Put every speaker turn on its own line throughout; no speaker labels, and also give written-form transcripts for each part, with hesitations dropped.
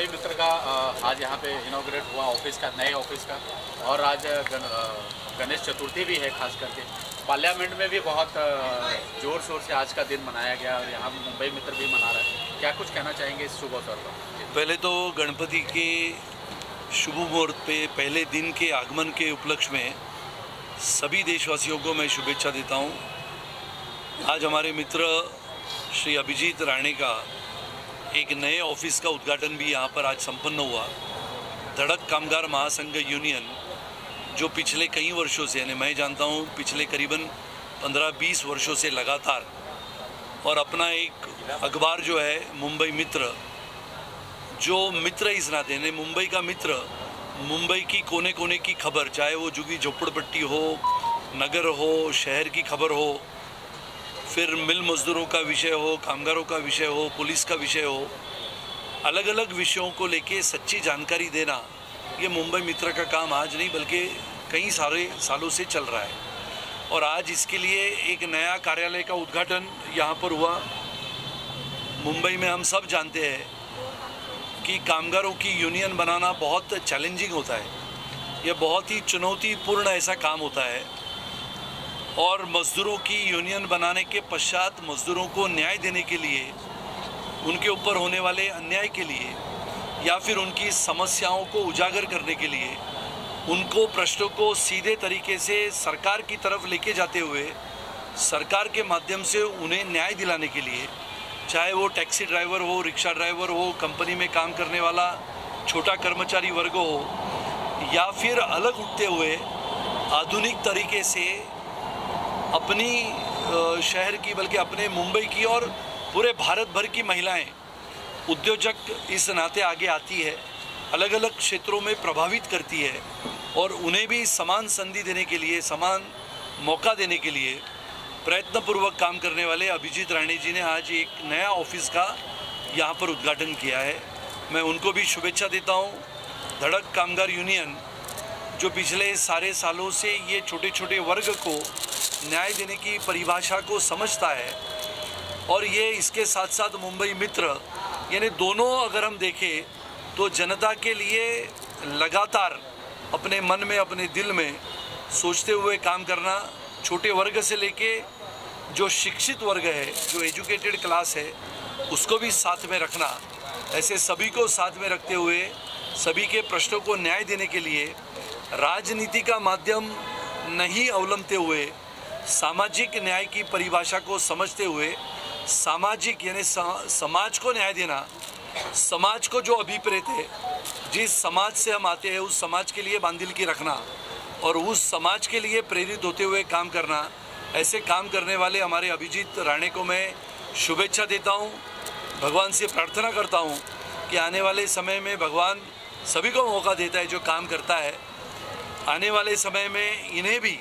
मुंबई मित्र का आज यहाँ पे इनॉग्रेट हुआ ऑफिस का, नए ऑफिस का। और आज गणेश चतुर्थी भी है, खास करके पार्लियामेंट में भी बहुत जोर शोर से आज का दिन मनाया गया और यहाँ मुंबई मित्र भी मना रहा है। क्या कुछ कहना चाहेंगे इस शुभ अवसर पर?
पहले तो गणपति के शुभ मुहूर्त पे पहले दिन के आगमन के उपलक्ष्य में सभी देशवासियों को मैं शुभेच्छा देता हूँ। आज हमारे मित्र श्री अभिजीत राणे का एक नए ऑफिस का उद्घाटन भी यहाँ पर आज संपन्न हुआ। धड़क कामगार महासंघ यूनियन जो पिछले कई वर्षों से, यानी मैं जानता हूँ पिछले करीबन 15-20 वर्षों से लगातार, और अपना एक अखबार जो है मुंबई मित्र, जो मित्र इस नाते ने मुंबई का मित्र, मुंबई की कोने कोने की खबर, चाहे वो झुग्गी झोपड़पट्टी हो, नगर हो, शहर की खबर हो, फिर मिल मजदूरों का विषय हो, कामगारों का विषय हो, पुलिस का विषय हो, अलग अलग विषयों को लेके सच्ची जानकारी देना, ये मुंबई मित्र का काम आज नहीं बल्कि कई सारे सालों से चल रहा है। और आज इसके लिए एक नया कार्यालय का उद्घाटन यहाँ पर हुआ। मुंबई में हम सब जानते हैं कि कामगारों की यूनियन बनाना बहुत चैलेंजिंग होता है, यह बहुत ही चुनौतीपूर्ण ऐसा काम होता है। और मज़दूरों की यूनियन बनाने के पश्चात मज़दूरों को न्याय देने के लिए, उनके ऊपर होने वाले अन्याय के लिए या फिर उनकी समस्याओं को उजागर करने के लिए, उनको प्रश्नों को सीधे तरीके से सरकार की तरफ लेके जाते हुए सरकार के माध्यम से उन्हें न्याय दिलाने के लिए, चाहे वो टैक्सी ड्राइवर हो, रिक्शा ड्राइवर हो, कंपनी में काम करने वाला छोटा कर्मचारी वर्ग हो, या फिर अलग उठते हुए आधुनिक तरीके से अपनी शहर की, बल्कि अपने मुंबई की और पूरे भारत भर की महिलाएं उद्योजक इस नाते आगे आती है, अलग अलग क्षेत्रों में प्रभावित करती है, और उन्हें भी समान संधि देने के लिए, समान मौका देने के लिए प्रयत्नपूर्वक काम करने वाले अभिजीत राणे जी ने आज एक नया ऑफिस का यहाँ पर उद्घाटन किया है। मैं उनको भी शुभेच्छा देता हूँ। धड़क कामगार यूनियन जो पिछले सारे सालों से ये छोटे छोटे वर्ग को न्याय देने की परिभाषा को समझता है, और ये इसके साथ साथ मुंबई मित्र, यानी दोनों अगर हम देखें तो जनता के लिए लगातार अपने मन में, अपने दिल में सोचते हुए काम करना, छोटे वर्ग से लेके जो शिक्षित वर्ग है, जो एजुकेटेड क्लास है, उसको भी साथ में रखना, ऐसे सभी को साथ में रखते हुए सभी के प्रश्नों को न्याय देने के लिए राजनीति का माध्यम नहीं अवलंबते हुए सामाजिक न्याय की परिभाषा को समझते हुए सामाजिक यानी समाज को न्याय देना, समाज को जो अभिप्रेत है, जिस समाज से हम आते हैं उस समाज के लिए बांधिलकी रखना और उस समाज के लिए प्रेरित होते हुए काम करना, ऐसे काम करने वाले हमारे अभिजीत राणे को मैं शुभेच्छा देता हूं। भगवान से प्रार्थना करता हूं कि आने वाले समय में भगवान सभी को मौका देता है जो काम करता है, आने वाले समय में इन्हें भी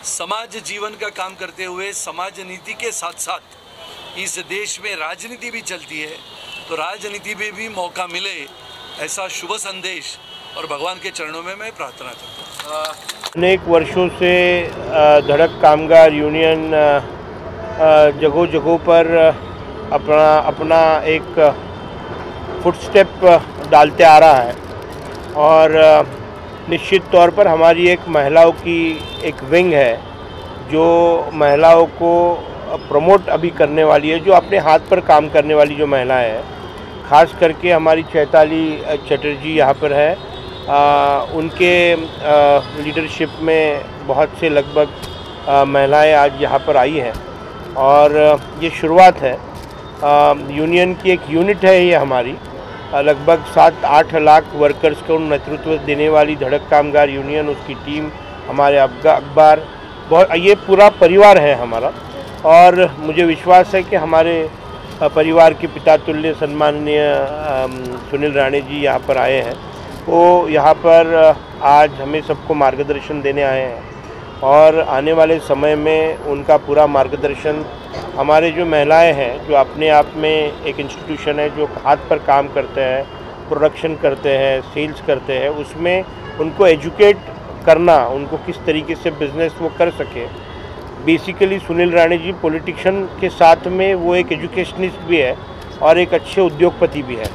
समाज जीवन का काम करते हुए समाज नीति के साथ साथ इस देश में राजनीति भी चलती है, तो राजनीति में भी मौका मिले, ऐसा शुभ संदेश और भगवान के चरणों में मैं प्रार्थना करता हूँ।
अनेक वर्षों से धड़क कामगार यूनियन जगहों जगहों पर अपना एक फुटस्टेप डालते आ रहा है, और निश्चित तौर पर हमारी एक महिलाओं की एक विंग है जो महिलाओं को प्रमोट अभी करने वाली है, जो अपने हाथ पर काम करने वाली जो महिलाएं हैं, ख़ास करके हमारी चैताली चटर्जी यहाँ पर है। उनके लीडरशिप में बहुत से लगभग महिलाएं आज यहाँ पर आई हैं, और ये शुरुआत है। यूनियन की एक यूनिट है ये हमारी, लगभग 7-8 लाख वर्कर्स को नेतृत्व देने वाली धड़क कामगार यूनियन, उसकी टीम, हमारे अखबार, बहुत, ये पूरा परिवार है हमारा। और मुझे विश्वास है कि हमारे परिवार के पिता तुल्य सम्माननीय सुनील राणे जी यहाँ पर आए हैं, वो यहाँ पर आज हमें सबको मार्गदर्शन देने आए हैं, और आने वाले समय में उनका पूरा मार्गदर्शन हमारे जो महिलाएं हैं, जो अपने आप में एक इंस्टीट्यूशन है, जो हाथ पर काम करते हैं, प्रोडक्शन करते हैं, सेल्स करते हैं, उसमें उनको एजुकेट करना, उनको किस तरीके से बिज़नेस वो कर सके। बेसिकली सुनील राणे जी पॉलिटिशियन के साथ में वो एक एजुकेशनिस्ट भी है और एक अच्छे उद्योगपति भी है,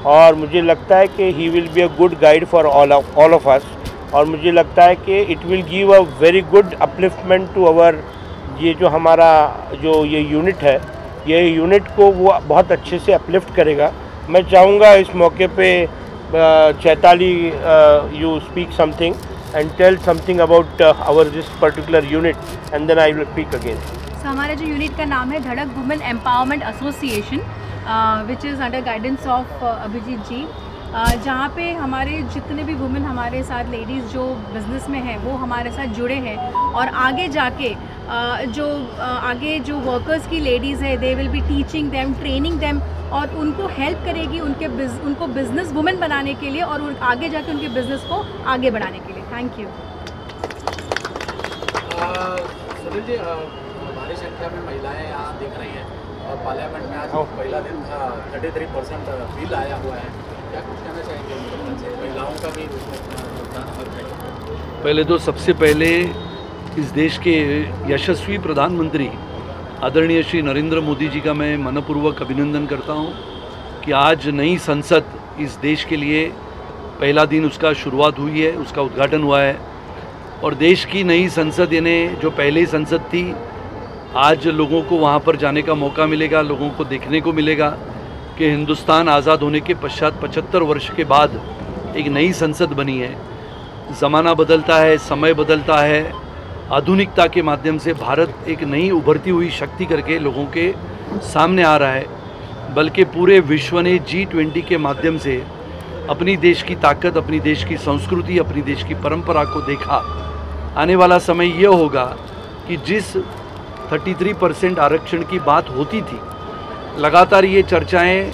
और मुझे लगता है कि he will be a good guide for all of us, और मुझे लगता है कि it will give a very good upliftment to our, ये जो हमारा जो ये यूनिट है, ये यूनिट को वो बहुत अच्छे से अपलिफ्ट करेगा। मैं चाहूँगा इस मौके पे Chaitali you speak something and tell something about our this particular unit, and then I will speak again.
So हमारा जो यूनिट का नाम है Dhadak women empowerment association, which is under guidance of Abhijit ji, जहाँ पे हमारे जितने भी वुमेन हमारे साथ लेडीज़ जो बिज़नेस में हैं वो हमारे साथ जुड़े हैं, और आगे जाके आगे जो वर्कर्स की लेडीज़ है, they will be teaching them, training them, और उनको हेल्प करेगी उनको बिज़नेस वुमेन बनाने के लिए, और आगे जाके उनके बिज़नेस को आगे बढ़ाने के लिए। Thank you.
सुनील जी, भारी संख्या में महिलाएं यहाँ दिख रही हैं, और पार्लियामेंट में आज पहला दिन था, 33% बिल आया हुआ है, क्या कुछ कहना चाहेंगे महिलाओं का भी योगदान?
पहले तो सबसे पहले इस देश के यशस्वी प्रधानमंत्री आदरणीय श्री नरेंद्र मोदी जी का मैं मनपूर्वक अभिनंदन करता हूं कि आज नई संसद इस देश के लिए पहला दिन उसका शुरुआत हुई है, उसका उद्घाटन हुआ है। और देश की नई संसद यानी जो पहले संसद थी, आज लोगों को वहां पर जाने का मौका मिलेगा, लोगों को देखने को मिलेगा कि हिंदुस्तान आज़ाद होने के पश्चात 75 वर्ष के बाद एक नई संसद बनी है। ज़माना बदलता है, समय बदलता है, आधुनिकता के माध्यम से भारत एक नई उभरती हुई शक्ति करके लोगों के सामने आ रहा है, बल्कि पूरे विश्व ने G20 के माध्यम से अपनी देश की ताकत, अपनी देश की संस्कृति, अपनी देश की परंपरा को देखा। आने वाला समय यह होगा कि जिस 33% आरक्षण की बात होती थी, लगातार ये चर्चाएं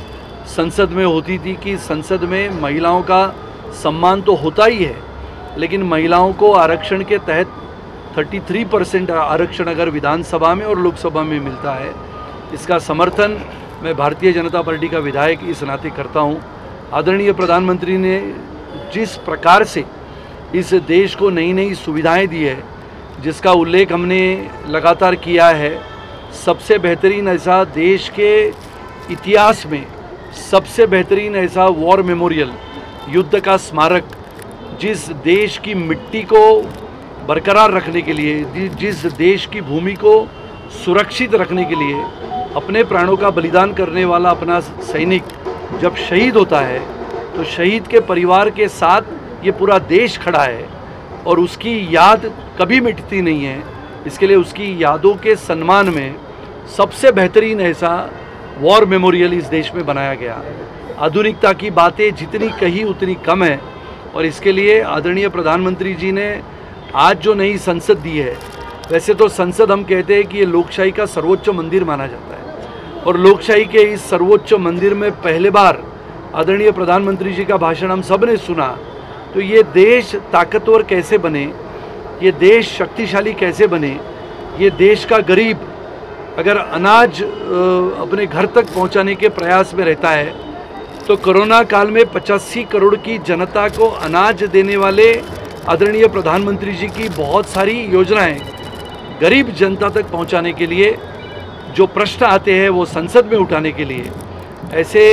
संसद में होती थी कि संसद में महिलाओं का सम्मान तो होता ही है, लेकिन महिलाओं को आरक्षण के तहत 33% आरक्षण अगर विधानसभा में और लोकसभा में मिलता है, इसका समर्थन मैं भारतीय जनता पार्टी का विधायक इस नाते करता हूं। आदरणीय प्रधानमंत्री ने जिस प्रकार से इस देश को नई नई सुविधाएं दी है, जिसका उल्लेख हमने लगातार किया है, सबसे बेहतरीन ऐसा देश के इतिहास में सबसे बेहतरीन ऐसा वॉर मेमोरियल, युद्ध का स्मारक, जिस देश की मिट्टी को बरकरार रखने के लिए, जिस देश की भूमि को सुरक्षित रखने के लिए अपने प्राणों का बलिदान करने वाला अपना सैनिक जब शहीद होता है, तो शहीद के परिवार के साथ ये पूरा देश खड़ा है और उसकी याद कभी मिटती नहीं है। इसके लिए उसकी यादों के सम्मान में सबसे बेहतरीन ऐसा वॉर मेमोरियल इस देश में बनाया गया। आधुनिकता की बातें जितनी कही उतनी कम है, और इसके लिए आदरणीय प्रधानमंत्री जी ने आज जो नई संसद दी है, वैसे तो संसद हम कहते हैं कि ये लोकशाही का सर्वोच्च मंदिर माना जाता है, और लोकशाही के इस सर्वोच्च मंदिर में पहले बार आदरणीय प्रधानमंत्री जी का भाषण हम सब ने सुना। तो ये देश ताकतवर कैसे बने, ये देश शक्तिशाली कैसे बने, ये देश का गरीब अगर अनाज अपने घर तक पहुंचाने के प्रयास में रहता है, तो कोरोना काल में 85 करोड़ की जनता को अनाज देने वाले आदरणीय प्रधानमंत्री जी की बहुत सारी योजनाएं गरीब जनता तक पहुंचाने के लिए जो प्रश्न आते हैं वो संसद में उठाने के लिए, ऐसे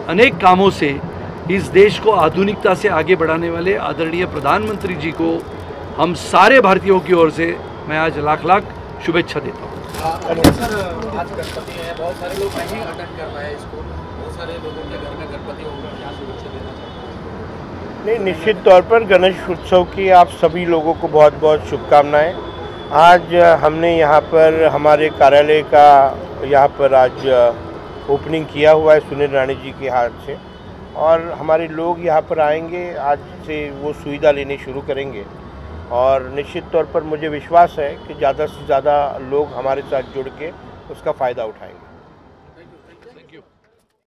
अनेक कामों से इस देश को आधुनिकता से आगे बढ़ाने वाले आदरणीय प्रधानमंत्री जी को हम सारे भारतीयों की ओर से मैं आज लाख लाख शुभेच्छा देता हूँ।
सर, आज गणपति है, बहुत सारे लोग नहीं अटेंड कर पाए इसको, बहुत सारे लोगों के घर में गणपति होगा, क्या शुभेच्छा देना चाहिए?
नहीं, निश्चित तौर पर गणेश उत्सव की आप सभी लोगों को बहुत बहुत शुभकामनाएं। आज हमने यहाँ पर हमारे कार्यालय का यहाँ पर आज ओपनिंग किया हुआ है सुनील राणे जी के हाथ से, और हमारे लोग यहाँ पर आएंगे, आज से वो सुविधा लेनी शुरू करेंगे, और निश्चित तौर पर मुझे विश्वास है कि ज़्यादा से ज़्यादा लोग हमारे साथ जुड़ के उसका फ़ायदा उठाएंगे।